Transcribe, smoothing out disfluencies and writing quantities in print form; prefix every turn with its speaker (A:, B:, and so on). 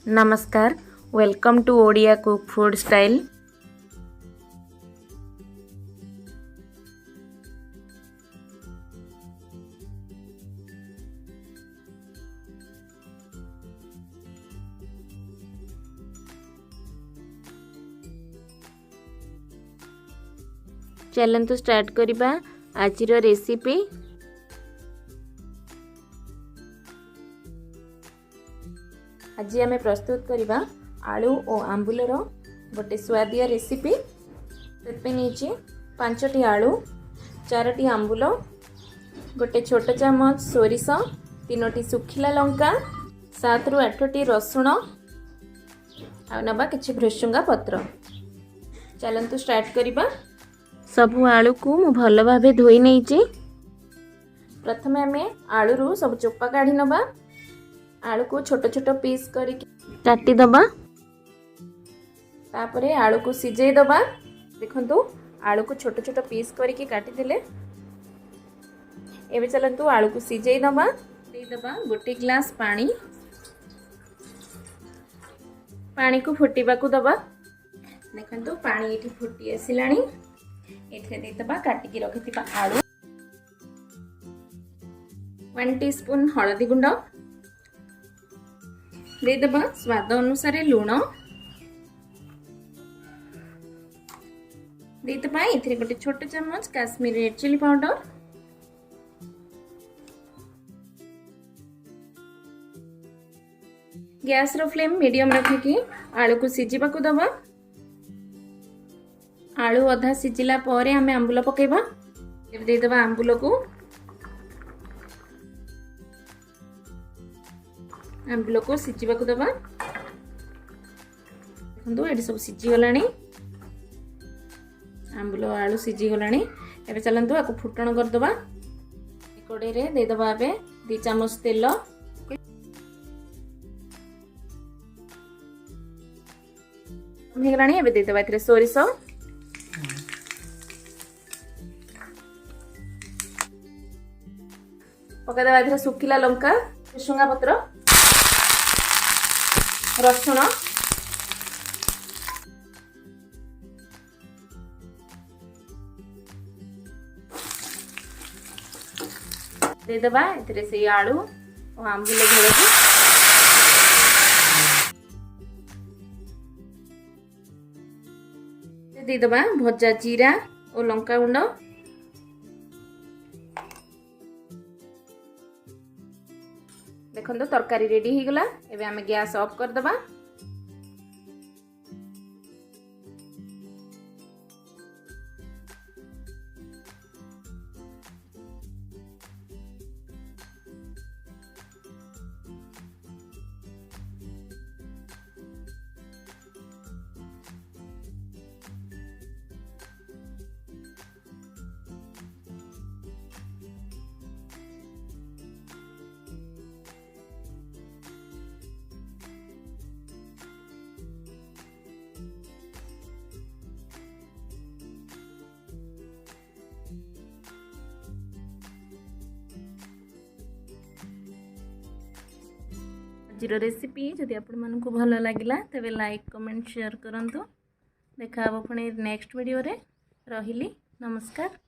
A: नमस्कार, welcome to Odia cook food style. चलंतु start करिबा आजिर रेसिपी। आज आम प्रस्तुत करवा आलू और आंबुलर गोटे स्वादिया रेसिपी। से 5टी आलू, 4टी आंबुल, गोटे छोट चामच सोरिष, 3टी सुखिला लंका, 7 ରୁ 8टी रसुण आ नबा किछि भृसुंगा पत्र। चलंतु स्टार्ट करिबा। सबु आलू को मु भल भाबे धोई नेछि। प्रथमे आमे आलू रू सब चोपा काढी नबा। आलू को छोट छोट पीस करके काटी दबा। तापरे आलू को सिझाई दबा। देखंतु आलू को छोट छोट पीस करके काटी देले। एबे चलंतु आलू को सिझाई दबा। दे दबा गोटे ग्लास पानी। पानी को फुटीबा को दबा। देखंतु पानी एठी फुटी आसिलानी। एथे दे दबा काटी की रखिथिबा आलू, 1 टीस्पून हळदी गुंड, दे दबा स्वाद अनुसार लूण, दे दबा एथे गोटे छोट चम्मच Kashmiri red chili powder, gas रो फ्लेम मीडियम रखिकी आलू को सिझिबा को दबा। आलू अधा सिझिला परे आमे आंबुल पकेबा। दे दबा आंबुल को, आंबुल को सिझिबा को दबा। देखंतु एडी सब सिझी गलानी। आंबुल आलू सिझी गलानी। एबे चलंतु आको फुटण कर दबा। कड़े रे दे दबा एबे 2 चामच तेल। हे गलानी। एबे दे दबा एथरे सोरिष, पका दबा एथरे सुखिला लंका, भृसुंगा पत्र, रसुण, दे दबा एथरे से आलू और आंबुल झोल को दे दबा भजा जीरा और लंका गुंड। देखो तरकारी रेडी हो गला। एबे आमे गैस ऑफ कर दबा। आजिर रेसिपी जदि आपण मानकु भल लागिला तेबे लाइक कमेंट शेयर करंतु। देखा पुणी नेक्स्ट वीडियो रे। रहिली, नमस्कार।